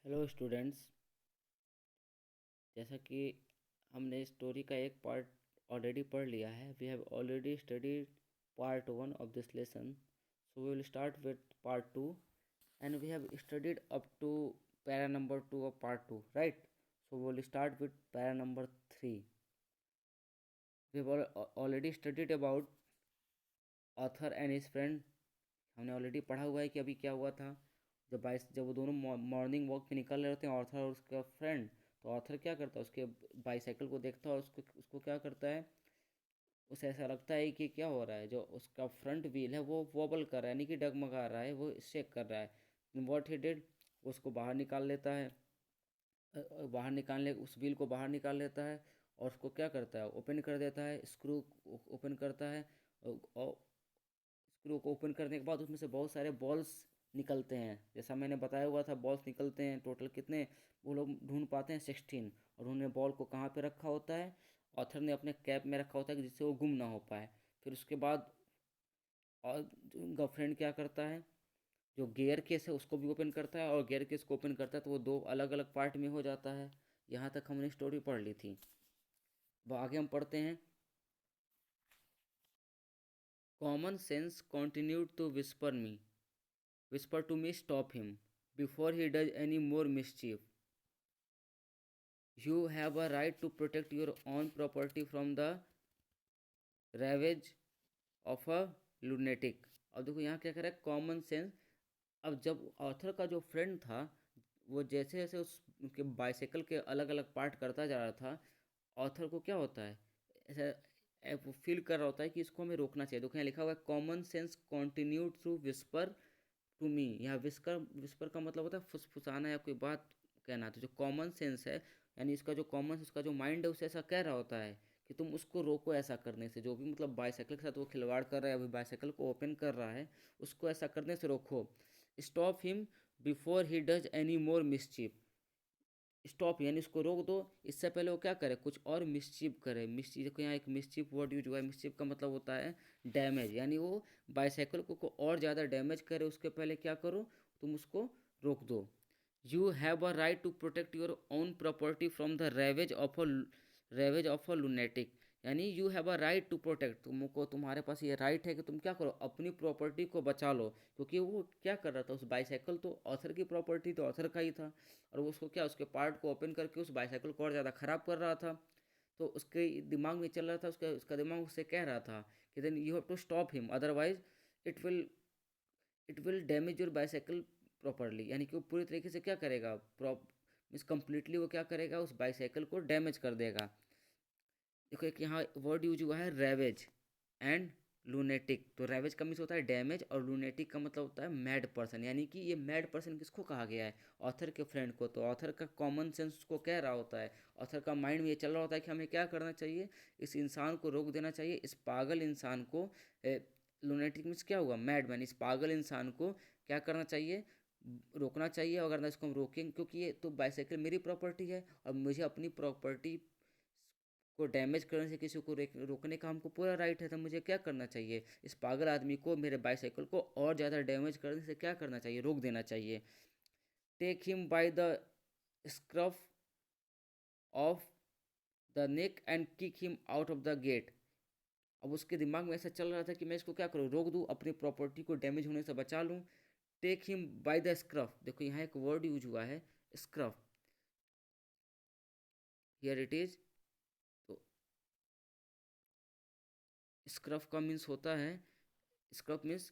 Hello students. जैसा कि हमने स्टोरी का एक पार्ट ऑलरेडी पढ़ लिया है, we have already studied part one of this lesson, so we will start with part two and we have studied up to para number two of part two, right? So we will start with para number three. We have already studied about author and his friend. हमने already पढ़ा हुआ है कि अभी क्या हुआ था। जब वो दोनों मॉर्निंग वॉक पे निकल रहे होते हैं, ऑर्थर और उसका फ्रेंड, तो ऑर्थर क्या करता है, उसके बाईसाइकिल को देखता है और उसको उसको क्या करता है, उसे ऐसा लगता है कि क्या हो रहा है, जो उसका फ्रंट व्हील है वो वॉबल कर रहा है, यानी कि डगमगा रहा है, वो शेक कर रहा है। व्हाट ही डिड, उसको बाहर निकाल लेता है। बाहर निकालने उस व्हील को बाहर निकाल लेता है और उसको क्या करता है, ओपन कर देता है, स्क्रू ओपन करता है। और स्क्रू को ओपन करने के बाद उसमें से बहुत सारे बॉल्स निकलते हैं। जैसा मैंने बताया हुआ था, बॉल्स निकलते हैं टोटल कितने, वो लोग ढूंढ पाते हैं 16। और उन्होंने बॉल को कहाँ पे रखा होता है, ऑथर ने अपने कैप में रखा होता है कि जिससे वो गुम ना हो पाए। फिर उसके बाद और उनका फ्रेंड क्या करता है, जो गियर केस है उसको भी ओपन करता है, और गियर केस को ओपन करता है तो वो दो अलग अलग पार्ट में हो जाता है। यहाँ तक हमने स्टोरी पढ़ ली थी। अब आगे हम पढ़ते हैं। Common sense continued to whisper to me, stop him before he does any more mischief. You have a right to protect your own property from the ravage of a lunatic. अब देखो यहाँ क्या कह रहा है, कॉमन सेंस। अब जब author का जो फ्रेंड था, वो जैसे जैसे उसके बाइसाइकिल के अलग अलग पार्ट करता जा रहा था, ऑथर को क्या होता है, ऐसा वो फील कर रहा होता है कि इसको हमें रोकना चाहिए। देखो यहाँ लिखा हुआ है, common sense continued through whisper to me. यहाँ विस्कर विस्पर का मतलब होता है फुसफुसाना या कोई बात कहना। तो जो कॉमन सेंस है, यानी इसका जो कॉमन सेंस का जो माइंड है, उसे ऐसा कह रहा होता है कि तुम उसको रोको ऐसा करने से। जो भी मतलब बाईसाइकिल के साथ वो खिलवाड़ कर रहा है, अभी बाईसाइकिल को ओपन कर रहा है, उसको ऐसा करने से रोको। Stop him before he does any more mischief. Stop यानी इसको रोक दो, इससे पहले वो क्या करे, कुछ और मिसचीफ करे। मिसचीफ को यहाँ एक मिसचीफ वर्ड यूज हुआ है। मिसचीफ का मतलब होता है डैमेज, यानी वो बाईसाइकिल को और ज़्यादा डैमेज करे उसके पहले क्या करो, तुम उसको रोक दो। You have a right to protect your own property from the ravages of a lunatic. यानी you have a right to protect, तुमको तुम्हारे पास ये राइट है कि तुम क्या करो, अपनी प्रॉपर्टी को बचा लो। क्योंकि वो क्या कर रहा था, उस बाईसाइकिल तो ऑथर की प्रॉपर्टी तो ऑथर का ही था, और वो उसको क्या, उसके पार्ट को ओपन करके उस बाईसाइकिल को और ज़्यादा ख़राब कर रहा था। तो उसके दिमाग में चल रहा था, उसका दिमाग उससे कह रहा था कि then you have to stop him, otherwise it will it will damage your bicycle properly. यानी कि वो पूरी तरीके से क्या करेगा, प्रॉप मीन्स कम्प्लीटली वो क्या करेगा, उस बाईसाइकिल को डैमेज कर देगा। देखो एक यहाँ वर्ड यूज हुआ है, रेवेज एंड लूनेटिक। तो रेवेज का मीन्स होता है डैमेज, और लूनेटिक का मतलब होता है मैड पर्सन। यानी कि ये मैड पर्सन किसको कहा गया है, ऑथर के फ्रेंड को। तो ऑथर का कॉमन सेंस उसको कह रहा होता है, ऑथर का माइंड में ये चल रहा होता है कि हमें क्या करना चाहिए, इस इंसान को रोक देना चाहिए, इस पागल इंसान को। लूनेटिक मीन्स क्या हुआ, मैड मैन। इस पागल इंसान को क्या करना चाहिए, रोकना चाहिए। अगर ना इसको हम रोकेंगे, क्योंकि ये तो बाईसाइकिल मेरी प्रॉपर्टी है, और मुझे अपनी प्रॉपर्टी को डैमेज करने से किसी को रोकने का हमको पूरा राइट है। तो मुझे क्या करना चाहिए, इस पागल आदमी को, मेरे बाईसाइकिल को और ज़्यादा डैमेज करने से क्या करना चाहिए, रोक देना चाहिए। Take him by the scruff of the neck and kick him out of the gate. अब उसके दिमाग में ऐसा चल रहा था कि मैं इसको क्या करूँ, रोक दूँ, अपनी प्रॉपर्टी को डैमेज होने से बचा लूँ। Take him by the scruff, देखो यहाँ एक वर्ड यूज हुआ है, स्क्रफ। Here it is. तो स्क्रफ का मीन्स होता है, स्क्रफ मीन्स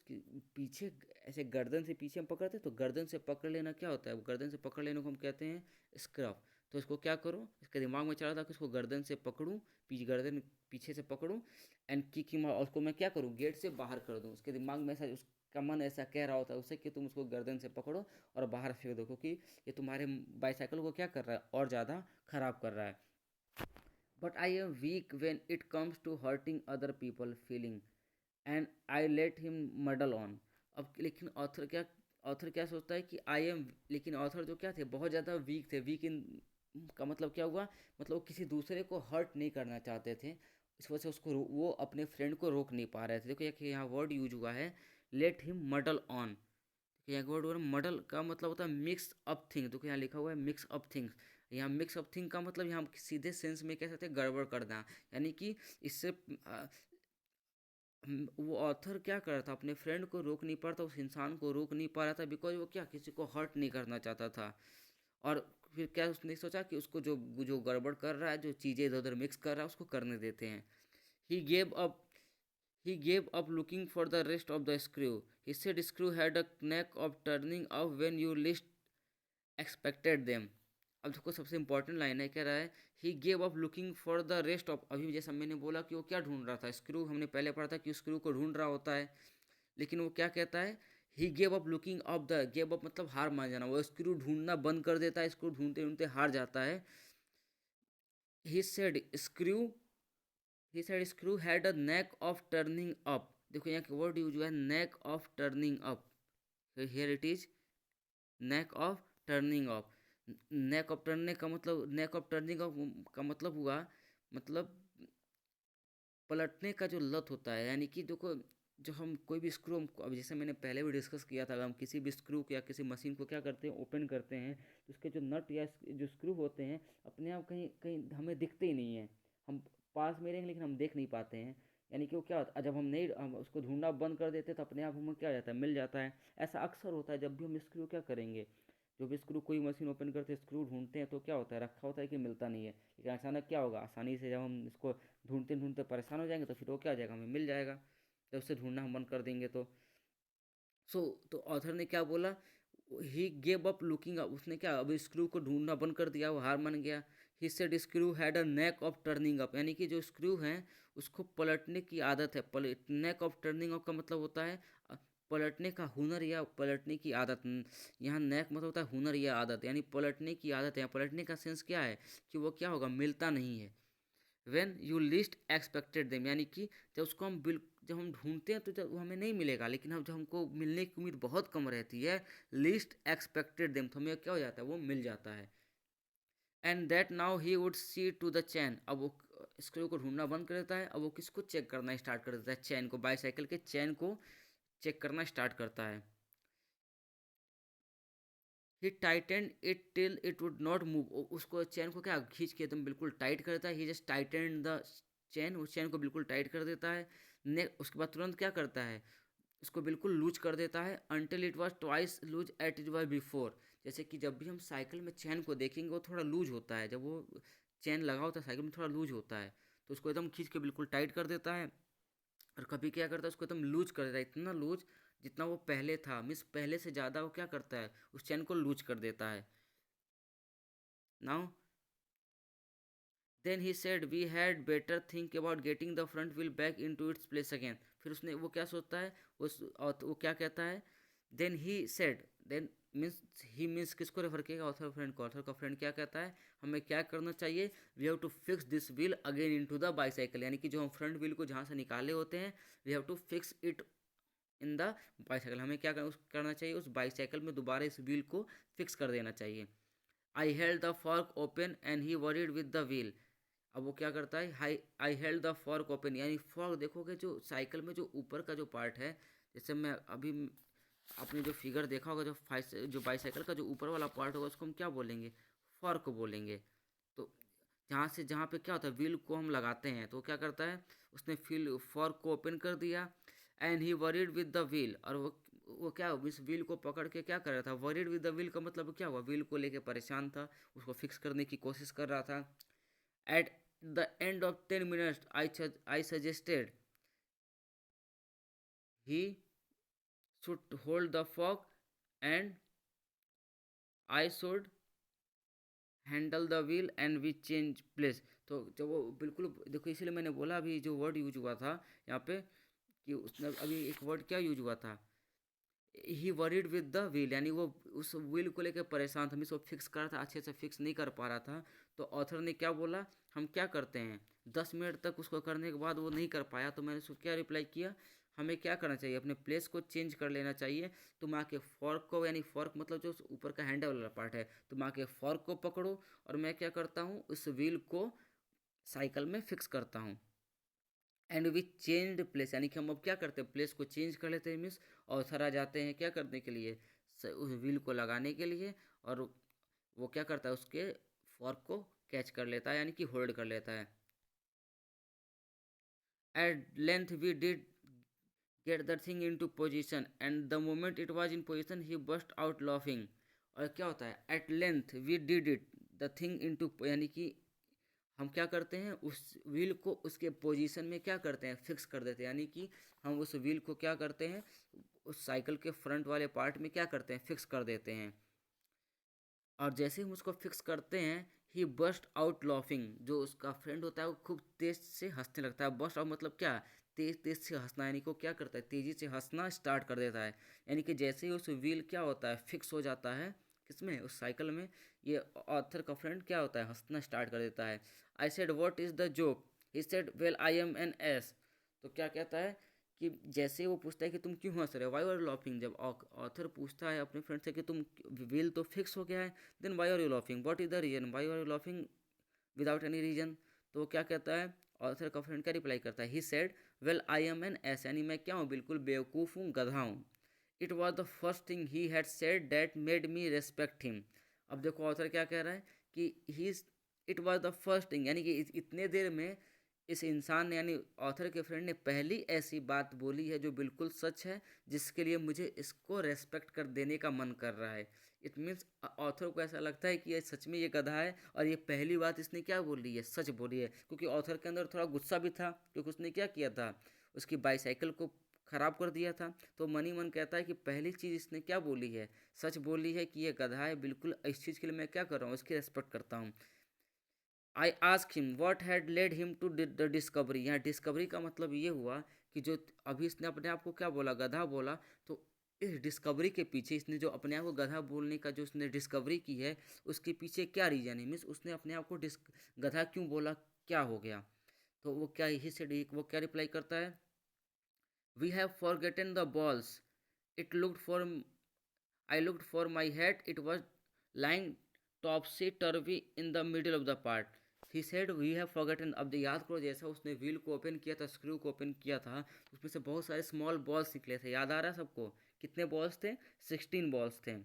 पीछे, ऐसे गर्दन से पीछे हम पकड़ते हैं, तो गर्दन से पकड़ लेना क्या होता है, गर्दन से पकड़ लेने को हम कहते हैं स्क्रफ। तो इसको क्या करो, इसके दिमाग में चला था कि इसको गर्दन से पकड़ूं, गर्दन पीछे से पकड़ूं, एंड किक हिम, और उसको मैं क्या करूं, गेट से बाहर कर दूं। उसके दिमाग में ऐसा, उसका मन ऐसा कह रहा होता है उसे कि तुम उसको गर्दन से पकड़ो और बाहर फेंक दो, क्योंकि ये तुम्हारे बाईसाइकिल को क्या कर रहा है, और ज़्यादा खराब कर रहा है। But I am weak when it comes to hurting other people feeling and I let him muddle on. अब लेकिन ऑथर क्या सोचता है कि आई एम, लेकिन ऑथर जो क्या थे, बहुत ज़्यादा वीक थे। वीक इन का मतलब क्या हुआ, मतलब वो किसी दूसरे को हर्ट नहीं करना चाहते थे। इस वजह से वो अपने फ्रेंड को रोक नहीं पा रहे थे। देखो एक यहाँ वर्ड यूज हुआ है, लेट हिम मडल ऑन। यहाँ वर्ड वर्ड मॉडल का मतलब होता है मिक्स अप थिंग। देखो यहाँ लिखा हुआ है मिक्स अप थिंग्स। यहाँ मिक्स अप थिंग का मतलब यहाँ सीधे सेंस में कह सकते हैं गड़बड़ करना, यानी कि इससे वो ऑथर क्या कर रहा था, अपने फ्रेंड को रोक नहीं पा रहा था, उस इंसान को रोक नहीं पा रहा था, बिकॉज वो क्या किसी को हर्ट नहीं करना चाहता था। और फिर क्या उसने सोचा कि उसको जो जो गड़बड़ कर रहा है, जो चीज़ें इधर उधर मिक्स कर रहा है, उसको करने देते हैं। He gave up He gave up looking for the rest of the screw. He said screw had a knack of turning up when you least expected them. अब देखो सबसे इंपॉर्टेंट लाइन है, कह रहा है he gave up looking for the rest of. अभी जैसा मैंने बोला कि वो क्या ढूंढ रहा था, स्क्रू। हमने पहले पढ़ा था कि स्क्रू को ढूंढ रहा होता है, लेकिन वो क्या कहता है, he gave up looking up the, gave up मतलब हार मान जाना। वो स्क्रू ढूंढना बंद कर देता है, स्क्रू ढूंढते ढूंढते हार जाता है। He said screw He said screw had a knack of turning up. देखो यहाँ का वर्ड यूज हुआ है neck of turning up. So here it is neck of turning up. neck of turning का मतलब, neck of turning up का मतलब हुआ, मतलब पलटने का जो लत होता है। यानी कि देखो जो हम कोई भी स्क्रू, अब जैसे मैंने पहले भी डिस्कस किया था, हम किसी भी स्क्रू को या किसी मशीन को क्या करते हैं, ओपन करते हैं, तो उसके जो नट या जो स्क्रू होते हैं अपने आप कहीं कहीं हमें दिखते ही नहीं है। हम पास में रहेंगे लेकिन हम देख नहीं पाते हैं। यानी कि वो क्या होता है, जब हम नहीं, हम उसको ढूंढना बंद कर देते हैं तो अपने आप हमें क्या हो जाता है, मिल जाता है। ऐसा अक्सर होता है जब भी हम स्क्रू क्या करेंगे, जो भी स्क्रू, कोई मशीन ओपन करते हैं, स्क्रू ढूंढते हैं, तो क्या होता है, रखा होता है कि मिलता नहीं है। लेकिन अचानक क्या होगा, आसानी से जब हम इसको ढूंढते ढूंढते परेशान हो जाएंगे तो फिर वो क्या हो जाएगा, हमें मिल जाएगा। जब उसे ढूंढना हम बंद कर देंगे तो तो ऑथर ने क्या बोला, he gave up looking up. उसने क्या, अब स्क्रू को ढूंढना बंद कर दिया, वो हार मान गया। He said screw had a neck of turning up, यानी कि जो स्क्रू है उसको पलटने की आदत है। नेक ऑफ टर्निंग अप का मतलब होता है पलटने का हुनर या पलटने की आदत। यहाँ नेक मतलब होता है हुनर या आदत, यानी पलटने की आदत है। पलटने का सेंस क्या है कि वो क्या होगा, मिलता नहीं है। When you list expected them, यानी कि जब उसको हम जब हम ढूंढते हैं तो जब वो हमें नहीं मिलेगा, लेकिन अब जब हमको मिलने की उम्मीद बहुत कम रहती है, लिस्ट एक्सपेक्टेड देम, तो हमें क्या हो जाता है, वो मिल जाता है। And that now he would see to the chain. अब वो स्क्रू को ढूंढना बंद कर देता है, अब वो किसको चेक करना स्टार्ट कर देता है, चैन को, बाईसाइकिल के चैन को चेक करना स्टार्ट करता है। He tightened it till it would not move. उसको चैन को क्या खींच के एकदम बिल्कुल टाइट करता है। He just tightened the chain, उस चैन को बिल्कुल टाइट कर देता है। ने उसके बाद तुरंत क्या करता है, उसको बिल्कुल लूज कर देता है। Until it was twice loose at it was before. जैसे कि जब भी हम साइकिल में चैन को देखेंगे वो थोड़ा लूज होता है, जब वो चैन लगा होता है साइकिल में थोड़ा लूज होता है, तो उसको एकदम खींच के बिल्कुल टाइट कर देता है। और कभी क्या करता है, उसको एकदम लूज कर देता है, इतना लूज जितना वो पहले था, मीन्स पहले से ज़्यादा वो क्या करता है, उस चैन को लूज कर देता है। Now then he said we had better think about getting the front wheel back into its place again. फिर उसने वो क्या सोचता है, उस और वो क्या कहता है, then he said, then means he means किसको रेफर किएगा, ऑथर फ्रेंड को। ऑथर का फ्रेंड क्या कहता है, हमें क्या करना चाहिए, we have to fix this wheel again into the bicycle. यानी कि जो हम फ्रंट व्हील को जहाँ से निकाले होते हैं, we have to fix it in the bicycle. हमें क्या करना चाहिए, उस बाईसाइकिल में दोबारा इस व्हील को फिक्स कर देना चाहिए। I held the fork open and he worried with the wheel. अब वो क्या करता है, high I held the fork open, यानी फॉर्क देखोगे जो साइकिल में जो ऊपर का जो पार्ट है, जैसे मैं अभी आपने जो फिगर देखा होगा, जो बाईसाइकिल का जो ऊपर वाला पार्ट होगा उसको हम क्या बोलेंगे, फॉर्क बोलेंगे। तो जहाँ पे क्या होता है, व्हील को हम लगाते हैं, तो क्या करता है, उसने फॉर्क को ओपन कर दिया। And he worried with the wheel, और वो क्या, इस व्हील को पकड़ के क्या कर रहा था, वरीड विद द व्हील का मतलब क्या हुआ, व्हील को लेके परेशान था, उसको फिक्स करने की कोशिश कर रहा था। At the end of 10 minutes I suggested he should hold the fork and I should handle the wheel and we change place. तो जब वो बिल्कुल देखो, इसीलिए मैंने बोला अभी जो वर्ड यूज हुआ था यहाँ पे, कि उसने अभी एक वर्ड क्या यूज हुआ था, ही वरीड विद द व्हील, यानी वो उस व्हील को लेकर परेशान था, मीन्स वो फिक्स कर रहा था, अच्छे से फिक्स नहीं कर पा रहा था। तो ऑथर ने क्या बोला, हम क्या करते हैं, 10 मिनट तक उसको करने के बाद वो नहीं कर पाया, तो मैंने उसको क्या रिप्लाई किया, हमें क्या करना चाहिए, अपने प्लेस को चेंज कर लेना चाहिए। तुम आके फॉर्क को, यानी फॉर्क मतलब जो ऊपर का हैंडल वाला पार्ट है, तुम आके फॉर्क को पकड़ो और मैं क्या करता हूँ, उस व्हील को साइकिल में फिक्स करता हूँ। एंड वी चेंज प्लेस, यानी कि हम अब क्या करते हैं, प्लेस को चेंज कर लेते हैं, मीन्स ऑथर आ जाते हैं क्या करने के लिए, उस व्हील को लगाने के लिए, और वो क्या करता है, उसके फॉर्क को कैच कर लेता है, यानी कि होल्ड कर लेता है। At length we did get the thing into position and the moment it was in position he burst out laughing। और क्या होता है, at length we did it the thing into, यानी कि हम क्या करते हैं, उस व्हील को उसके पोजीशन में क्या करते हैं, फिक्स कर देते हैं। यानी कि हम उस व्हील को क्या करते हैं, उस साइकिल के फ्रंट वाले पार्ट में क्या करते हैं, फिक्स कर देते हैं। और जैसे हम उसको फिक्स करते हैं, ही बस्ट आउट लॉफिंग, जो उसका फ्रेंड होता है वो खूब तेज से हंसने लगता है। बस्ट आउट मतलब क्या, तेज तेज से हंसना, यानी कि वो क्या करता है, तेजी से हंसना स्टार्ट कर देता है। यानी कि जैसे ही उस व्हील क्या होता है, फिक्स हो जाता है किसमें, उस साइकिल में, ये ऑथर का फ्रेंड क्या होता है, हंसना स्टार्ट कर देता है। I said what is the joke, he said well I am an ass. तो क्या कहता है कि जैसे वो पूछता है कि तुम क्यों हंस रहे हो, वाई आर लॉफिंग, जब ऑथर पूछता है अपने फ्रेंड से कि तुम, व्हील तो फिक्स हो गया है, then why are you laughing, what is the reason, why are you laughing without any reason. तो क्या कहता है, ऑथर का फ्रेंड क्या रिप्लाई करता है, he said well I am an ass, यानी मैं क्या हूँ, बिल्कुल बेवकूफ़ हूँ, गधा हूँ। It was the first thing he had said that made me respect him. अब देखो ऑथर क्या कह रहा है कि he, it was the first thing, यानी कि इतने देर में इस इंसान ने, यानी ऑथर के फ्रेंड ने पहली ऐसी बात बोली है जो बिल्कुल सच है, जिसके लिए मुझे इसको रेस्पेक्ट कर देने का मन कर रहा है। इट मीन्स ऑथर को ऐसा लगता है कि ये सच में ये गधा है, और ये पहली बात इसने क्या बोली है, सच बोली है। क्योंकि ऑथर के अंदर थोड़ा गुस्सा भी था, क्योंकि उसने क्या किया था, उसकी बाईसाइकिल को ख़राब कर दिया था। तो मन ही मन कहता है कि पहली चीज़ इसने क्या बोली है, सच बोली है कि ये गधा है, बिल्कुल इस चीज़ के लिए मैं क्या कर रहा हूँ, इसकी रेस्पेक्ट करता हूँ। I ask him what had led him to the discovery. यहाँ डिस्कवरी का मतलब ये हुआ कि जो अभी इसने अपने आप को क्या बोला, गधा बोला, तो इस डिस्कवरी के पीछे, इसने जो अपने आप को गधा बोलने का जो उसने डिस्कवरी की है, उसके पीछे क्या रीज़न है, मीन्स उसने अपने आप को गधा क्यों बोला, क्या हो गया। तो वो क्या ही से वो क्या रिप्लाई करता है, we have forgotten the balls, it looked for, I looked for my hat. It was lying topsy turvy in the middle of the part. He said we have forgotten। अब याद करो, जैसा उसने व्हील को open किया था, screw को open किया था, उसमें से बहुत सारे स्मॉल बॉल्स निकले थे। याद आ रहा है सबको, कितने बॉल्स थे, 16 बॉल्स थे।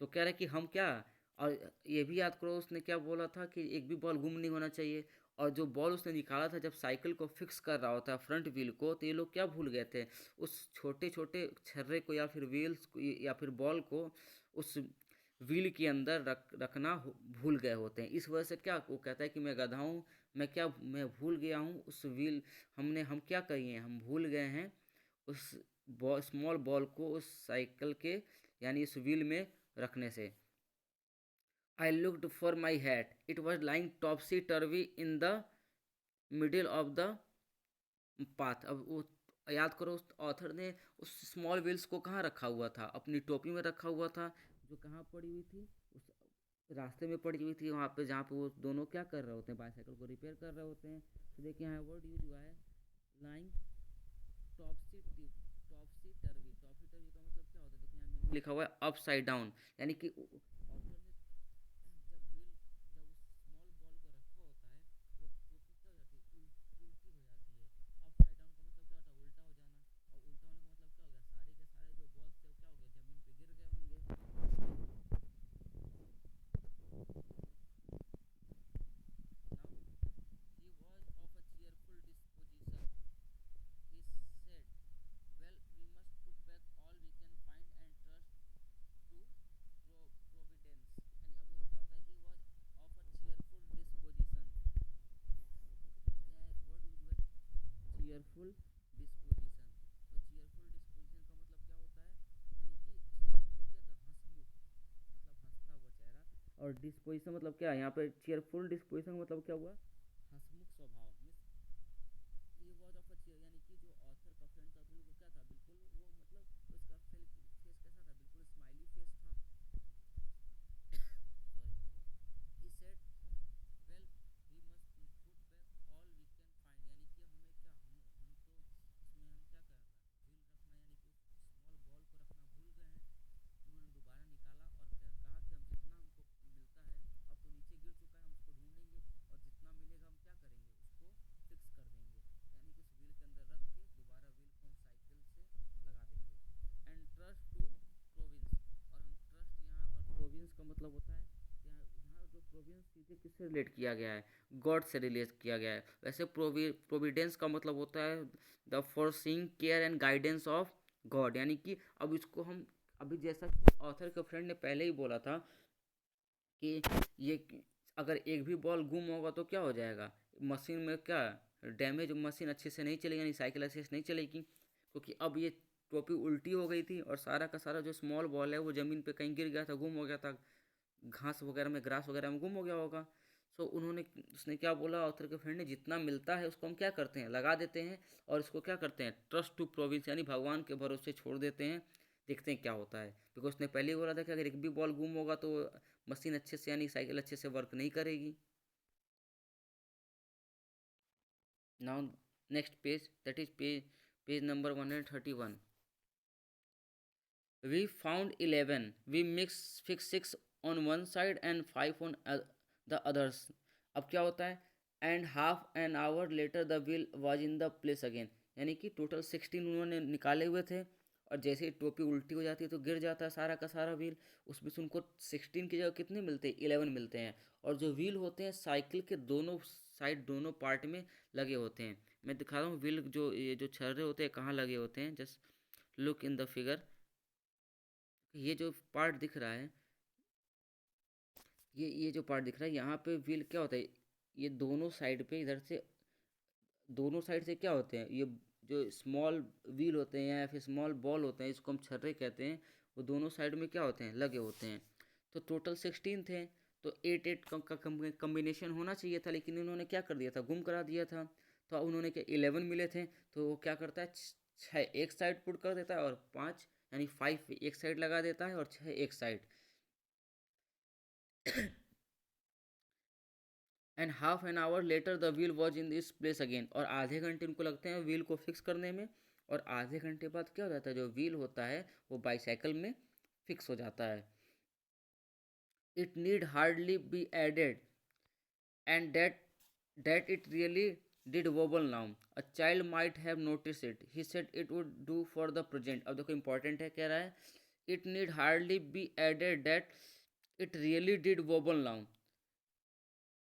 तो कह रहे कि हम क्या, और ये भी याद करो उसने क्या बोला था कि एक भी बॉल गुम नहीं होना चाहिए। और जो बॉल उसने निकाला था जब साइकिल को फिक्स कर रहा होता फ्रंट व्हील को, तो ये लोग क्या भूल गए थे, उस छोटे छोटे छर्रे को या फिर व्हील्स को या फिर बॉल को उस व्हील के अंदर रखना भूल गए होते हैं। इस वजह से क्या वो कहता है कि मैं गधा हूँ, मैं भूल गया हूँ उस व्हील, हम क्या करिए, हम भूल गए हैं उस स्मॉल बॉल को उस साइकिल के, यानी इस व्हील में रखने से। I looked for my hat, it was lying टॉपसी टर्वी in the middle of the path. अब वो याद करो, उस ऑथर ने उस स्मॉल व्हील्स को कहाँ रखा हुआ था, अपनी टोपी में रखा हुआ था, जो कहाँ पड़ी हुई थी, उस रास्ते में पड़ी हुई थी, वहाँ पे जहाँ पे वो दोनों क्या कर रहे होते हैं, बाईसाइकिल को रिपेयर कर रहे होते हैं। तो देखिए यहाँ वर्ड यूज हुआ है, लाइंग टॉपसी टॉपसी टर्वी। टॉपसी टर्वी का मतलब क्या होता है, देखो यहाँ मीनिंग लिखा हुआ है अपसाइड डाउन, यानी कि ऑथर ने जब व्हील, जब उस स्मॉल बॉल को रखा होता है, वो टोपी क्या हो जाती है, उल्टी हो जाती है। अपसाइड डाउन का मतलब क्या होता है, उल्टा हो जाना। और उल्टा होने का मतलब क्या हो गया, सारे के सारे जो बॉल्स थे वो क्या हो गए, जमीन पे गिर गए होंगे। Now he was of a cheerful disposition, he said well we must put back all we can find and trust to providence। यानी अभी वो क्या होता है, he was of a cheerful disposition, यहाँ एक वर्ड यूज हुआ है चीयरफुल डिस्पोजिशन। तो चीयरफुल डिस्पोजिशन का मतलब क्या होता है, यानी कि चीयरफुल मतलब क्या था, हंसमुख, मतलब हंसता हुआ चेहरा। और डिस्पोजिशन मतलब क्या है, यहाँ पे चीयरफुल डिस्पोजिशन का मतलब क्या हुआ, हंसमुख स्वभाव। He was of a cheer, यानी कि जो ऑथर का फ्रेंड था बिल्कुल क्या था, बिल्कुल वो मतलब उसका फेस कैसा था, बिल्कुल स्माइली फेस था। Sorry, he said well we must put back all we can find, यानी कि हमें क्या, हम तो उसमें हम क्या करना, व्हील रखना, यानी कि उस स्मॉल बॉल को रखना भूल गए हैं। उन्होंने दोबारा निकाला और कहा कि अब जितना हमको मिलता है, अब तो नीचे गिर चुका है, हम उसको ढूंढेंगे और जितना मिलेगा सीधे किससे रिलेट किया गया है, गॉड से रिलेट किया गया है। वैसे प्रोविडेंस का मतलब होता है the foreseeing care and guidance of God, यानी कि अब इसको हम अभी जैसा ऑथर के फ्रेंड ने पहले ही बोला था कि ये अगर एक भी बॉल गुम होगा तो क्या हो जाएगा, मशीन में क्या डैमेज, मशीन अच्छे से नहीं चलेगी, यानी साइकिल अच्छे से नहीं चलेगी, क्योंकि अब ये टोपी उल्टी हो गई थी और सारा का सारा जो स्मॉल बॉल है वो ज़मीन पे कहीं गिर गया था, गुम हो गया था, घास वगैरह में, ग्रास वगैरह में गुम हो गया होगा। सो उन्होंने उसने क्या बोला ऑथर के फ्रेंड ने, जितना मिलता है उसको हम क्या करते हैं, लगा देते हैं, और इसको क्या करते हैं, ट्रस्ट टू प्रोविंस, यानी भगवान के भरोसे छोड़ देते हैं, देखते हैं क्या होता है। बिकॉज उसने पहले ही बोला था कि अगर एक भी बॉल गुम होगा तो मशीन अच्छे से, यानी साइकिल अच्छे से वर्क नहीं करेगी। Now next page, that is page number 131। We found 11. We fixed 6 on one side and 5 on the others. अब क्या होता है, and half an hour later the wheel was in the place again, यानी कि total 16 उन्होंने निकाले हुए थे, और जैसे ही टोपी उल्टी हो जाती है तो गिर जाता है सारा का सारा व्हील, उसमें से उनको 16 की जगह कितने मिलते हैं, 11 मिलते हैं। और जो व्हील होते हैं साइकिल के दोनों साइड, दोनों पार्ट में लगे होते हैं। मैं दिखा रहा हूँ व्हील, जो ये जो छर्रे होते हैं कहाँ लगे होते हैं, just look in the figure. ये जो पार्ट दिख रहा है, ये जो पार्ट दिख रहा है यहाँ पे व्हील क्या होता है, ये दोनों साइड पे, इधर से दोनों साइड से क्या होते हैं, ये जो स्मॉल व्हील होते हैं या फिर स्मॉल बॉल होते हैं, इसको हम छर्रे कहते हैं, वो दोनों साइड में क्या होते हैं, लगे होते हैं। तो टोटल 16 थे, तो 8 8 का कम्बिनेशन होना चाहिए था, लेकिन इन्होंने क्या कर दिया था, गुम करा दिया था। तो उन्होंने क्या 11 मिले थे, तो वो क्या करता है, 6 एक साइड पुट कर देता है और 5 यानी 5 एक साइड लगा देता है और 6 एक side. And half an hour later the wheel was in this place again, और आधे घंटे उनको लगते हैं व्हील को फिक्स करने में, और आधे घंटे बाद क्या हो जाता है, जो व्हील होता है वो बाईसाइकिल में फिक्स हो जाता है। It need hardly be added and that it really did wobble now. A child might have noticed it. He said it would do for the present. अब देखो important है, कह रहा है it need hardly be added that it really did wobble now.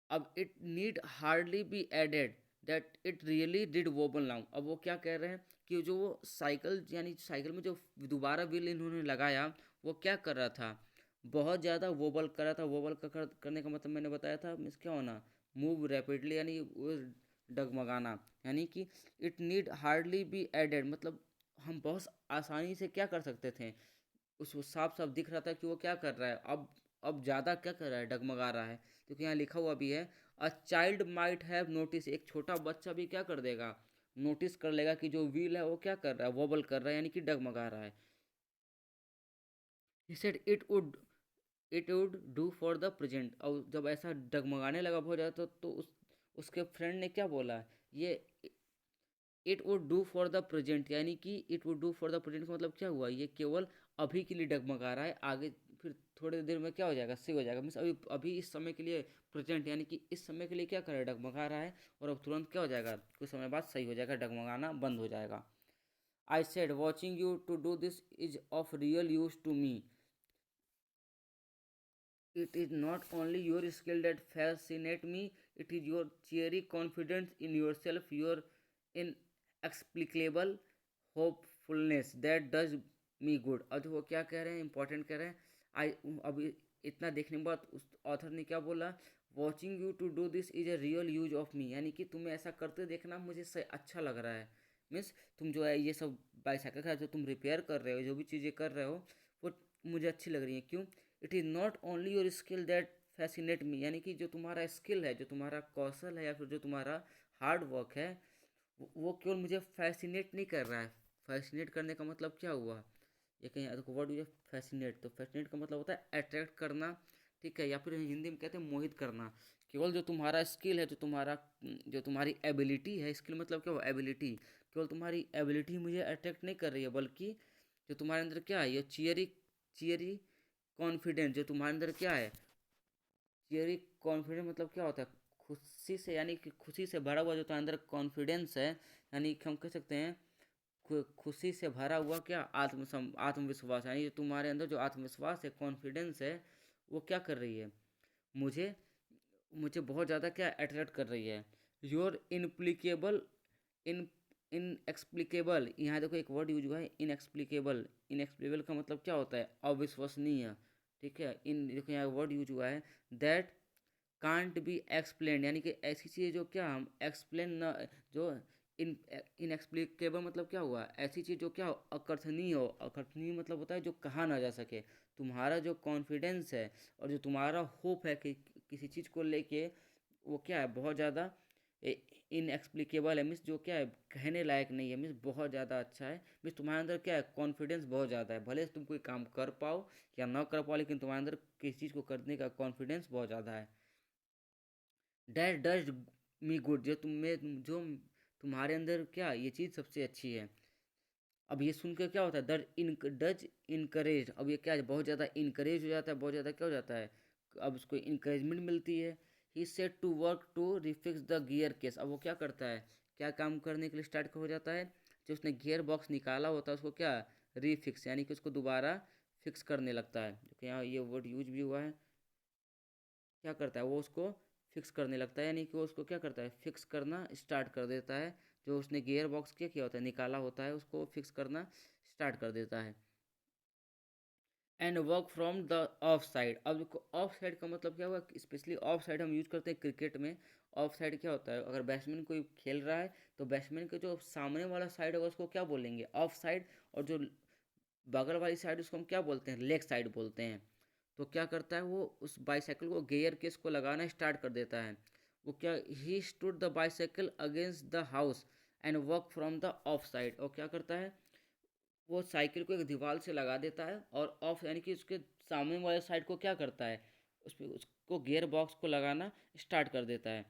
अब it need hardly be added that it really did wobble now. अब वो क्या कह रहे हैं कि जो वो साइकिल, यानी साइकिल में जो दोबारा व्हील इन्होंने लगाया, वो क्या कर रहा था, बहुत ज़्यादा वोबल कर रहा था। वोबल करने का मतलब मैंने बताया था मीन्स क्या होना, मूव रैपिडली, यानी वो डगमगाना, यानी कि it need hardly be added, मतलब हम बहुत आसानी से क्या कर सकते थे, उसको साफ साफ दिख रहा था कि वो क्या कर रहा है, अब ज़्यादा क्या कर रहा है, डगमगा रहा है, क्योंकि यहाँ लिखा हुआ भी है a child might have notice, एक छोटा बच्चा भी क्या कर देगा, नोटिस कर लेगा कि जो व्हील है वो क्या कर रहा है, वोबल कर रहा है, यानी कि डगमगा रहा है। He said it would do for the present, और जब ऐसा डगमगाने लगा बहुत ज़्यादा तो उसके फ्रेंड ने क्या बोला, ये it would do for the present, यानी कि it would do for the present का मतलब क्या हुआ, ये केवल अभी के लिए डगमगा रहा है, आगे फिर थोड़ी देर में क्या हो जाएगा, सही हो जाएगा। मीन्स अभी अभी इस समय के लिए प्रेजेंट, यानी कि इस समय के लिए क्या कर रहा है, डगमगा रहा है, और अब तुरंत क्या हो जाएगा, कुछ समय बाद सही हो जाएगा, डगमगाना बंद हो जाएगा। I said watching you to do this is of real use to me. It is not only your skill that fascinate me, it is your cheery confidence in yourself, your inexplicable hopefulness that does me good। अब वो क्या कह रहे हैं, important कह रहे हैं। आई अब इतना देखने के बाद उस ऑथर ने क्या बोला, watching you to do this is a real use of me, यानी कि तुम्हें ऐसा करते देखना मुझे सही अच्छा लग रहा है। मीन्स तुम जो है ये सब बाईसाइकिल का जो तुम रिपेयर कर रहे हो, जो भी चीज़ें कर रहे हो, वो मुझे अच्छी लग रही है। क्यों, it is not only your skill that fascinate मी, यानी कि जो तुम्हारा स्किल है, जो तुम्हारा कौशल है, या फिर जो तुम्हारा हार्ड वर्क है, वो केवल मुझे फैसिनेट नहीं कर रहा है। फैसिनेट करने का मतलब क्या हुआ, ये कहीं देखो वर्ड यूज फैसिनेट, तो फैसिनेट का मतलब होता है अट्रैक्ट करना, ठीक है, या फिर हिंदी में कहते हैं मोहित करना। केवल जो तुम्हारा स्किल है, जो तुम्हारी एबिलिटी है, स्किल मतलब क्या हुआ, एबिलिटी, केवल तुम्हारी एबिलिटी मुझे अट्रैक्ट नहीं कर रही है, बल्कि जो तुम्हारे अंदर क्या है, ये चियरी चियरी कॉन्फिडेंस, जो तुम्हारे अंदर क्या है, चियरी कॉन्फिडेंस मतलब क्या होता है, खुशी से, यानी कि खुशी से भरा हुआ जो तुम्हारे अंदर कॉन्फिडेंस है, यानी कि हम कह सकते हैं खुशी से भरा हुआ क्या, आत्मविश्वास, यानी तुम्हारे अंदर जो आत्मविश्वास है, कॉन्फिडेंस है, वो क्या कर रही है, मुझे मुझे बहुत ज़्यादा क्या अट्रैक्ट कर रही है। योर इनप्लीकेबल इन इनएक्सप्लिकेबल, यहाँ देखो एक वर्ड यूज हुआ है इनएक्सप्लिकेबल। इनएक्सप्लिकेबल का मतलब क्या होता है? अविश्वसनीय। ठीक है, इन देखो यहाँ वर्ड यूज हुआ है दैट कांट बी एक्सप्लेन, यानी कि ऐसी चीज़ जो क्या हम एक्सप्लेन न, जो इन इनएक्सप्लिकेबल मतलब क्या हुआ? ऐसी चीज़ जो क्या हो, अकथनीय हो। अकथनीय मतलब होता है जो कहा ना जा सके। तुम्हारा जो कॉन्फिडेंस है और जो तुम्हारा होप है कि किसी चीज़ को लेके, वो क्या है, बहुत ज़्यादा इनएक्सप्लिकेबल है। मीन्स जो क्या है, कहने लायक नहीं है। मीन्स बहुत ज़्यादा अच्छा है। मीन्स तुम्हारे अंदर क्या है, कॉन्फिडेंस बहुत ज़्यादा है। भले तुम कोई काम कर पाओ या ना कर पाओ, लेकिन तुम्हारे अंदर किसी चीज़ को करने का कॉन्फिडेंस बहुत ज़्यादा है। डैट डज मी गुड, जो तुम्हारे अंदर क्या ये चीज़ सबसे अच्छी है। अब ये सुन के क्या होता है, दर इन डज इनकरेज, अब ये क्या है, बहुत ज़्यादा इनकरेज हो जाता है, बहुत ज़्यादा क्या हो जाता है, अब उसको इनकरेजमेंट मिलती है। He set to work to refix the gear case, अब वो क्या करता है, क्या काम करने के लिए स्टार्ट हो जाता है, जो उसने गियर बॉक्स निकाला होता है उसको क्या, रिफिक्स, यानी कि उसको दोबारा फिक्स करने लगता है। जो कि यहाँ ये वर्ड यूज भी हुआ है। क्या करता है वो, उसको फिक्स करने लगता है, यानी कि वो उसको क्या करता है, फिक्स करना स्टार्ट कर देता है। जो उसने गियर बॉक्स क्या किया होता है, निकाला होता है, उसको फिक्स करना स्टार्ट कर देता है। And work from the of side, अब देखो ऑफ साइड का मतलब क्या हुआ, स्पेशली ऑफ साइड हम यूज करते हैं क्रिकेट में। ऑफ साइड क्या होता है, अगर बैट्समैन कोई खेल रहा है तो बैट्समैन के जो सामने वाला साइड होगा उसको क्या बोलेंगे, ऑफ साइड। और जो बगल वाली साइड उसको हम क्या बोलते हैं, लेग साइड बोलते हैं। तो क्या करता है वो, उस बाईसाइकिल को गियर केस को लगाना स्टार्ट कर देता है। वो क्या, he stood the bicycle against the house and work from the of side, और क्या करता है वो साइकिल को एक दीवार से लगा देता है, और ऑफ यानी कि उसके सामने वाले साइड को क्या करता है, उस पर उसको गियर बॉक्स को लगाना स्टार्ट कर देता है।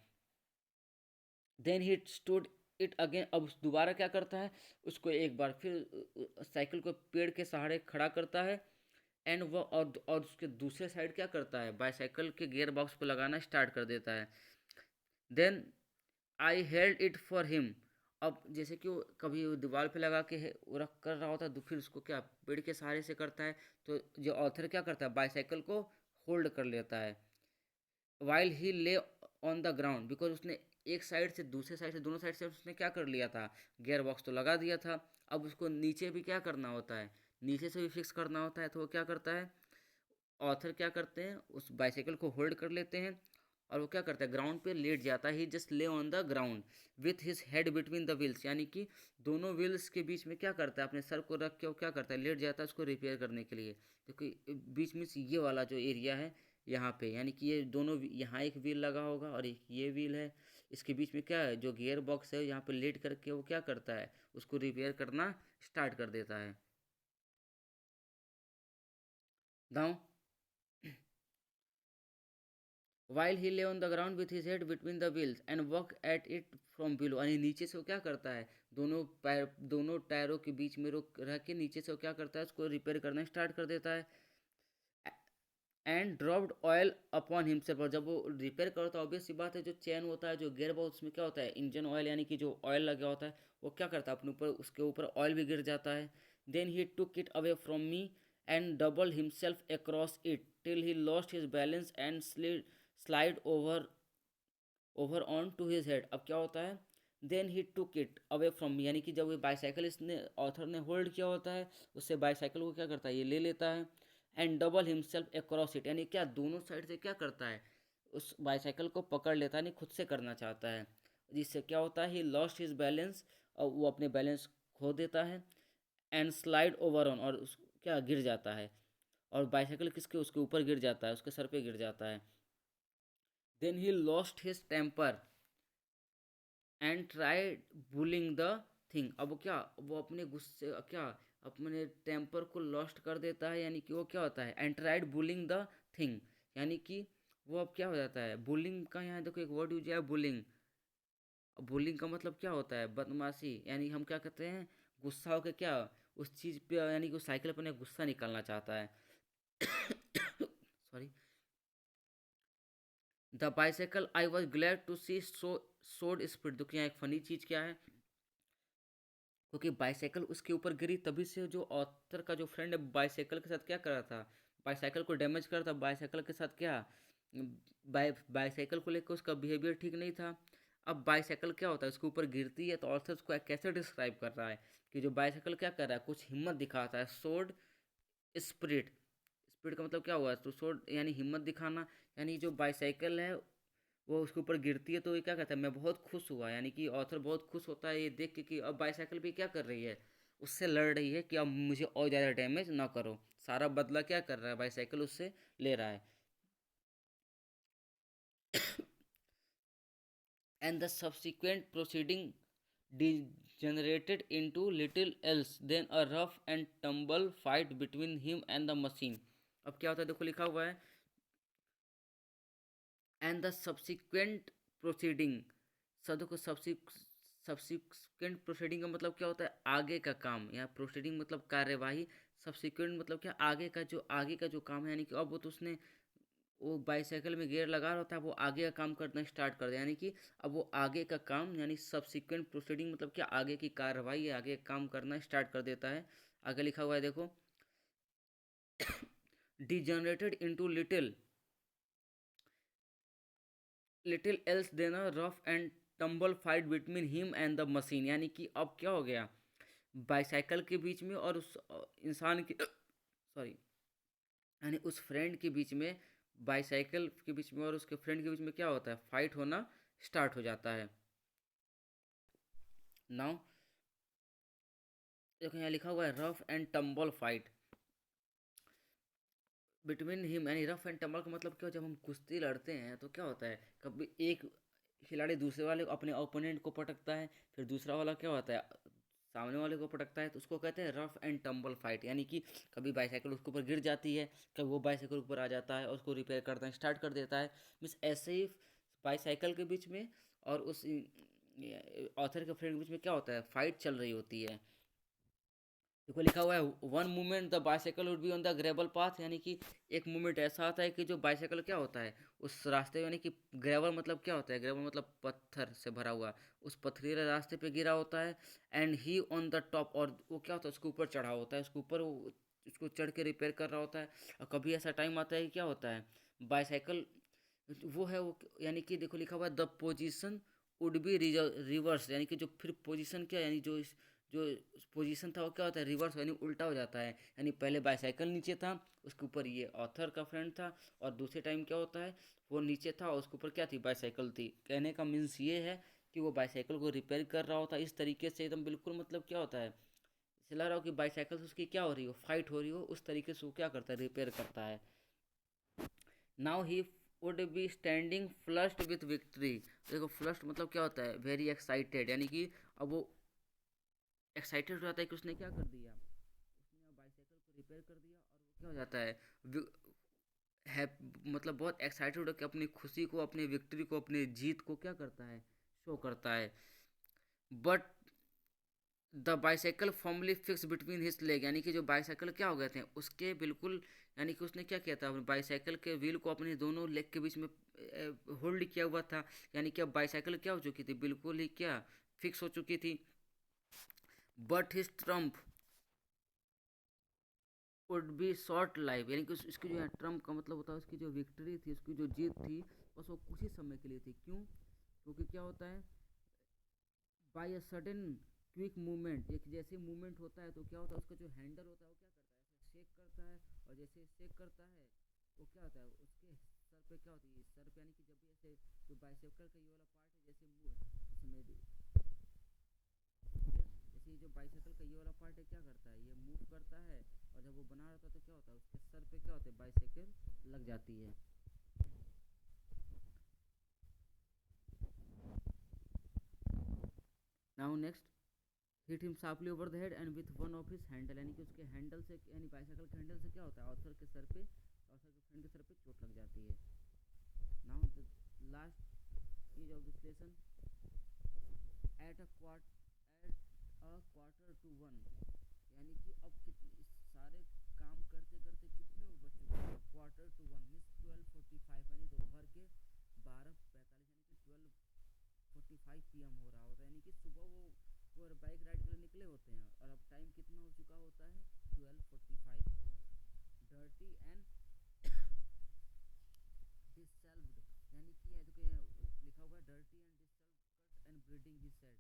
Then he stood it again, अब दोबारा क्या करता है, उसको एक बार फिर साइकिल को पेड़ के सहारे खड़ा करता है। एंड वो और उसके दूसरे साइड क्या करता है, बाईसाइकिल के गियर बॉक्स को लगाना स्टार्ट कर देता है। Then I held it for him, अब जैसे कि वो कभी वो दीवार पे लगा के वो रख कर रहा होता है, तो फिर उसको क्या पेड़ के सहारे से करता है। तो जो ऑथर क्या करता है, बाईसाइकिल को होल्ड कर लेता है। वाइल ही ले ऑन द ग्राउंड, बिकॉज उसने एक साइड से दूसरे साइड से दोनों साइड से उसने क्या कर लिया था, गियर बॉक्स तो लगा दिया था। अब उसको नीचे भी क्या करना होता है, नीचे से भी फिक्स करना होता है। तो वो क्या करता है, ऑथर क्या करते हैं, उस बाइसाइकिल को होल्ड कर लेते हैं, और वो क्या करता है, ग्राउंड पे लेट जाता है। He just lay on the ground with his head between the wheels, यानी कि दोनों व्हील्स के बीच में क्या करता है, अपने सर को रख के वो क्या करता है, लेट जाता है उसको रिपेयर करने के लिए। क्योंकि बीच में से ये वाला जो एरिया है यहाँ पे, यानी कि ये दोनों यहाँ एक व्हील लगा होगा और एक ये व्हील है, इसके बीच में क्या है, जो गियर बॉक्स है यहाँ पे लेट करके वो क्या करता है, उसको रिपेयर करना स्टार्ट कर देता है। दाओ, while he lay on the ground with his head between the wheels and work at it from below, यानी नीचे से वो क्या करता है, दोनों पैर दोनों टायरों के बीच में रोक रह के नीचे से वो क्या करता है, उसको रिपेयर करना स्टार्ट कर देता है। And dropped oil upon himself, और जब वो रिपेयर करता है, ऑब्वियस सी बात है, जो चैन होता है, जो गियर बॉक्स उसमें क्या होता है, इंजन ऑयल, यानी कि जो ऑयल लगा होता है, वो क्या करता है अपने ऊपर, उसके ऊपर ऑयल भी गिर जाता है। Then he took it away from me and double himself across it till he lost his balance and slide over over on to his head. अब क्या होता है, then he took it away from, यानी कि जब ये bicycle इसने author ने होल्ड किया होता है, उससे बाईसाइकिल को क्या करता है, ये ले लेता है। And double himself across it, यानी क्या दोनों साइड से क्या करता है, उस बाईसाइकिल को पकड़ लेता है, नहीं खुद से करना चाहता है। जिससे क्या होता है, ही लॉस्ट हिज बैलेंस, और वो अपने बैलेंस खो देता है। एंड स्लाइड ओवर ऑन, और उस क्या गिर जाता है, और बाईसाइकिल किसके, उसके ऊपर गिर जाता है, उसके सर पे गिर जाता है। Then he lost his temper and try bullying the thing, अब वो क्या, वो अपने गुस्से क्या, अपने टेम्पर को लॉस्ट कर देता है, यानी कि वो क्या होता है, and tried bullying the thing, यानी कि वो अब क्या हो जाता है, बुलिंग का यहाँ देखो एक वर्ड यूज है बुलिंग। बुलिंग का मतलब क्या होता है, बदमाशी, यानी हम क्या कहते हैं, गुस्सा होकर क्या उस चीज़ पे, यानी कि उस साइकिल पर अपने गुस्सा निकालना चाहता है। Sorry. The bicycle I was glad to see showed speed, देखिए यहाँ एक फनी चीज़ क्या है, क्योंकि बाईसाइकिल उसके ऊपर गिरी, तभी से जो ऑथर का जो फ्रेंड है बाईसाइकिल के साथ क्या कर रहा था, बाईसाइकिल को डैमेज कर रहा था, बाईसाइकिल के साथ क्या बाईसाइकिल को लेकर उसका बिहेवियर ठीक नहीं था। अब बाईसाइकिल क्या होता है, उसके ऊपर गिरती है तो ऑथर उसको कैसे डिस्क्राइब कर रहा है कि जो बाईसाइकिल क्या कर रहा है, कुछ हिम्मत दिखाता है, सोड स्पिरिट। स्पिरिट का मतलब क्या हुआ, तो सोड यानी हिम्मत दिखाना। यानी जो बाईसाइकिल है वो उसके ऊपर गिरती है तो ये क्या कहता है, मैं बहुत खुश हुआ, यानी कि ऑथर बहुत खुश होता है ये देख के कि अब बाईसाइकिल भी क्या कर रही है, उससे लड़ रही है कि अब मुझे और ज़्यादा डैमेज ना करो। सारा बदला क्या कर रहा है, बाईसाइकिल उससे ले रहा है। And the subsequent proceeding degenerated into little else than a rough and tumble fight between him and the machine। अब क्या होता है, देखो लिखा हुआ है एंड द सब्सिक्वेंट प्रोसीडिंग। सब देखो सब्सिक्वेंट प्रोसीडिंग का मतलब क्या होता है, आगे का काम, या प्रोसीडिंग मतलब कार्यवाही, सब्सिक्वेंट मतलब क्या, आगे का जो काम है, यानी कि अब वो तो उसने वो बाईसाइकिल में गियर लगा होता है, वो आगे का काम करना स्टार्ट कर दे, यानी कि अब वो आगे का काम, यानी सब्सिक्वेंट प्रोसीडिंग मतलब क्या, आगे की कार्रवाई, आगे का काम करना स्टार्ट कर देता है। आगे लिखा हुआ है देखो degenerated into little little else than a rough and tumble fight between him and the machine. यानी कि अब क्या हो गया, बाईसाइकिल के बीच में और उस इंसान के सॉरी यानी उस फ्रेंड के बीच में, बाईसाइकिल के बीच में और उसके फ्रेंड के बीच में क्या होता है, फाइट होना स्टार्ट हो जाता है। नाउ देखो यहाँ लिखा हुआ है rough and tumble fight between him, यानी रफ एंड टम्बल का मतलब क्या, जब हम कुश्ती लड़ते हैं तो क्या होता है, कभी एक खिलाड़ी दूसरे वाले अपने ओपोनेंट को पटकता है, फिर दूसरा वाला क्या होता है सामने वाले को पटकता है, तो उसको कहते हैं रफ एंड टम्बल फाइट। यानी कि कभी बाईसाइकिल उसके ऊपर गिर जाती है, कभी वो बाईसाइकिल ऊपर आ जाता है और उसको रिपेयर करना स्टार्ट कर देता है। मीन्स ऐसे ही बाईसाइकिल के बीच में और उस ऑथर के फ्रेंड के बीच में क्या होता है, फाइट चल रही होती है। देखो लिखा हुआ है one moment the bicycle would be on the gravel path. यानी कि एक मोमेंट ऐसा आता है कि जो बाइसाइकिल क्या होता है उस रास्ते, यानी कि ग्रेवल मतलब क्या होता है, ग्रेवल मतलब पत्थर से भरा हुआ, उस पथरीले रास्ते पे गिरा होता है। And he on the top, और वो क्या होता है, उसके ऊपर चढ़ा होता है, उसके ऊपर वो उसको चढ़ के रिपेयर कर रहा होता है। और कभी ऐसा टाइम आता है कि क्या होता है, बाईसाइकिल वो है वो, यानी कि देखो लिखा हुआ है the position would be reverse. यानी कि जो फिर पोजीशन क्या, यानी जो पोजीशन था वो क्या होता है, रिवर्स, यानी उल्टा हो जाता है। यानी पहले बाईसाइकिल नीचे था, उसके ऊपर ये ऑथर का फ्रेंड था, और दूसरे टाइम क्या होता है, वो नीचे था और उसके ऊपर क्या थी, बाईसाइकिल थी। कहने का मीन्स ये है कि वो बाईसाइकिल को रिपेयर कर रहा होता है इस तरीके से, एकदम बिल्कुल मतलब क्या होता है, ऐसे लग रहा हो कि बाईसाइकिल से उसकी क्या हो रही हो, फाइट हो रही हो, उस तरीके से वो क्या करता है, रिपेयर करता है। Now he would be standing flushed with victory. देखो फ्लश्ड मतलब क्या होता है, वेरी एक्साइटेड, यानी कि अब वो एक्साइटेड हो जाता है कि उसने क्या कर दिया, उसने अब बाईसाइकिल को रिपेयर कर दिया, और वो क्या हो जाता है, है मतलब बहुत एक्साइटेड होकर अपनी खुशी को, अपनी विक्ट्री को, अपनी जीत को क्या करता है, शो करता है। But the bicycle formally fix between his leg. यानी कि जो बाईसाइकिल क्या हो गए थे उसके बिल्कुल, यानी कि उसने क्या किया था, बाईसाइकिल के व्हील को अपने दोनों लेग के बीच में होल्ड किया हुआ था। यानी कि अब बाईसाइकिल क्या हो चुकी थी, बिल्कुल ही क्या फिक्स हो चुकी थी। But his Trump would be short life. यानी कि इसकी जो है ट्रम्प का मतलब होता है, उसकी जो विक्ट्री थी, उसकी जो जीत थी, बस वो कुछ ही समय के लिए थी। क्यों, क्योंकि क्या होता है, by a sudden quick movement, एक जैसे मूवमेंट होता है तो क्या होता है, उसका जो हैंडल होता है वो क्या करता है, ऐसे शेक करता है, और जैसे शेक करता है वो क्या होता है, उसके सर पे क्या होती है, सर पे, यानी कि जब भी ऐसे जो बाइसेप्टर का ये वाला पार्ट है, जैसे जैसे ये जो बाइसाइकिल का ये वाला पार्ट है क्या करता है, ये मूव करता है, और जब वो बना रहता है तो क्या होता है, उसके सर पे क्या होता है, बाइसाइकिल लग जाती है। Now next, hit him sharply over the head and with one of his handle. यानी कि उसके हैंडल से, यानी बाइसाइकिल के हैंडल से क्या होता है, ऑथर के सर पे, ऑथर के फ्रेंड के सर पे चोट लग जाती है। Now the last stage of this lesson, at a quarter to one. यानी कि अब कितने सारे काम करते करते कितने वो बज चुके हैं, क्वार्टर टू वन मीन्स 12:45, यानी दोपहर के 12:45, यानी कि 12:45 PM हो रहा होता है। यानी कि सुबह वो बाइक राइड के लिए निकले होते हैं, और अब टाइम कितना हो चुका होता है, 12:45। डर्टी एंड डिसॉल्व्ड, यानी कि ये देखो ये लिखा हुआ है dirty and dissolved cut and bleeding he said,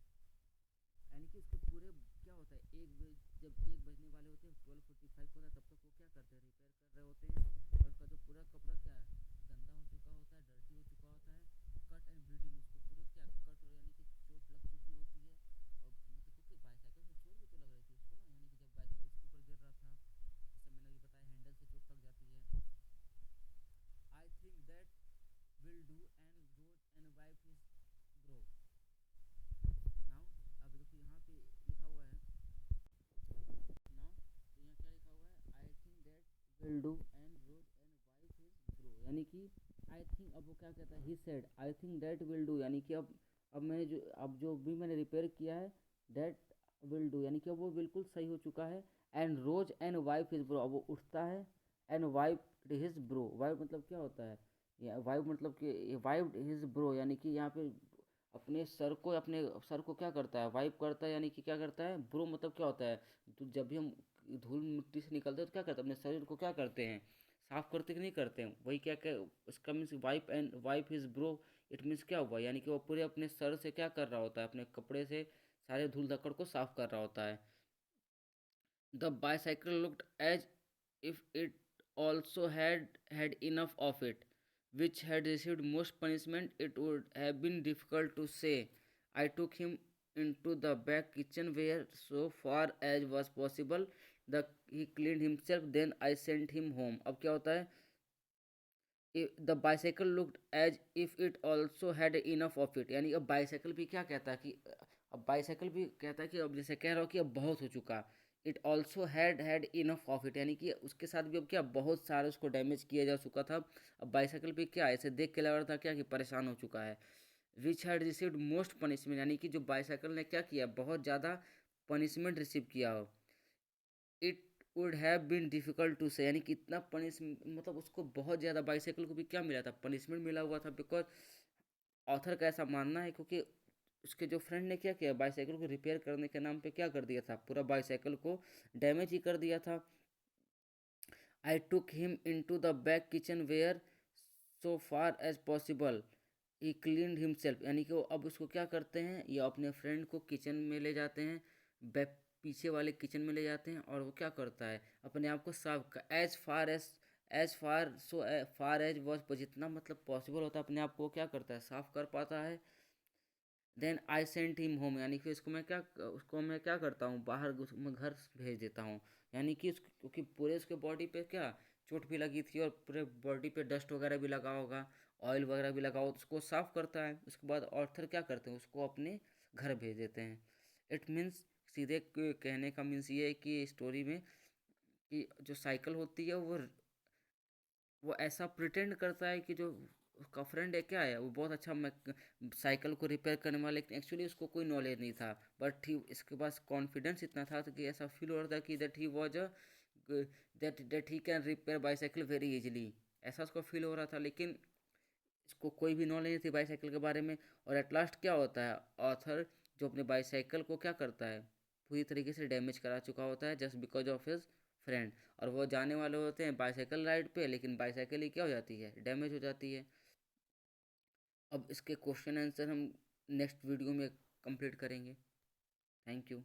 यानी कि उसके पूरे क्या होता है जब 1 बजने वाले होते हैं 12:45 होता है तब तक वो क्या करते हैं रिपेयर कर रहे होते हैं, और उसका जो पूरा कपड़ा क्या है गंदा हो चुका होता है, डर्टी हो चुका होता है, कट एंड ब्लीडिंग उसको पूरे क्या कट यानी कि चोट लग चुकी होती है, और मतलब क्योंकि बाईसाइकिल से चोट भी तो लग रही थी उसको ना, यानी कि जब बाइक उसके ऊपर गिर रहा था, जैसे मैंने अभी बताया हैंडल से चोट लग जाती है। I think that will do and rose and wiped his brow. Now अब देखो यहाँ पे लिखा हुआ है, नाउ तो यहाँ क्या लिखा हुआ है, I think that will do and rose and wiped his brow, यानी कि आई थिंक, अब वो क्या कहता है, he said I think that will do, यानी कि अब जो भी मैंने रिपेयर किया है दैट विल डू, यानी कि अब वो बिल्कुल सही हो चुका है। And rose and wiped his brow, अब वो उठता है, and wiped his brow, wiped मतलब क्या होता है, या वाइफ मतलब कि वाइफ हिज ब्रो, यानी कि यहाँ पे अपने सर को क्या करता है वाइप करता है, यानी कि क्या करता है, ब्रो मतलब क्या होता है, तो जब भी हम धूल मिट्टी से निकलते हैं तो क्या करते हैं अपने शरीर को क्या करते हैं साफ करते कि नहीं करते हैं, वही क्या क्या उसका means wipe and wipe is bro, it means क्या हुआ, यानी कि वो पूरे अपने सर से क्या कर रहा होता है, अपने कपड़े से सारे धूल धक्कड़ को साफ कर रहा होता है। The bicycle looked as if it also had enough of it, which had received most punishment, it would have been difficult to say. I took him into the back kitchen where, so far as was possible, he cleaned himself. Then I sent him home. अब क्या होता है, the bicycle looked as if it also had enough of it, यानी अब bicycle भी क्या कहता है कि अब बाइसाइकिल भी कहता है कि अब जैसे कह रहा हो कि अब बहुत हो चुका, it also had enough of it, यानी कि उसके साथ भी अब क्या बहुत सारे उसको डैमेज किया जा चुका था। अब बाइसाइकिल भी क्या ऐसे देख के लग रहा था क्या कि परेशान हो चुका है। Which had received most punishment, यानी कि जो बाइसाइकिल ने क्या किया बहुत ज़्यादा पनिशमेंट रिसीव किया हो। It would have been difficult to say, यानी कि इतना पनिश मतलब उसको बहुत ज़्यादा बाइसाइकिल को भी क्या मिला था पनिशमेंट मिला हुआ था, बिकॉज ऑथर का ऐसा मानना है क्योंकि उसके जो फ्रेंड ने क्या किया बाइसाइकिल को रिपेयर करने के नाम पे क्या कर दिया था पूरा बाइसाइकिल को डैमेज ही कर दिया था। I took him in to the back kitchen where, so far as possible he cleaned himself, यानी कि वो अब उसको क्या करते हैं ये अपने फ्रेंड को किचन में ले जाते हैं, बैक पीछे वाले किचन में ले जाते हैं, और वो क्या करता है अपने आप को साफ एज फार एज वॉज, जितना मतलब पॉसिबल होता है अपने आप को क्या करता है साफ कर पाता है। Then I sent him home, यानी कि उसको मैं क्या करता हूँ बाहर मैं घर भेज देता हूँ, यानी कि क्योंकि पूरे उसके बॉडी पे क्या चोट भी लगी थी और पूरे बॉडी पे डस्ट वगैरह भी लगा होगा, ऑयल वगैरह भी लगा हो, तो उसको साफ करता है, उसके बाद ऑर्थर क्या करते हैं उसको अपने घर भेज देते हैं। इट मीन्स सीधे कहने का मीन्स ये है कि स्टोरी में कि जो साइकिल होती है वो ऐसा प्रिटेंड करता है कि जो उसका फ्रेंड है क्या है वो बहुत अच्छा साइकिल को रिपेयर करने वाला, लेकिन एक्चुअली उसको कोई नॉलेज नहीं था, बट ही इसके पास कॉन्फिडेंस इतना था कि ऐसा फील हो रहा था कि that he was a that he can repair bicycle very easily, ऐसा उसको फील हो रहा था, लेकिन इसको कोई भी नॉलेज नहीं थी बाईसाइकिल के बारे में। और एट लास्ट क्या होता है ऑथर जो अपने बाईसाइकिल को क्या करता है पूरी तरीके से डैमेज करा चुका होता है just because of his friend, और वो जाने वाले होते हैं बाईसाइकिल राइड पे, लेकिन बाईसाइकिल ही क्या हो जाती है डैमेज हो जाती है। अब इसके क्वेश्चन आंसर हम नेक्स्ट वीडियो में कंप्लीट करेंगे। Thank you.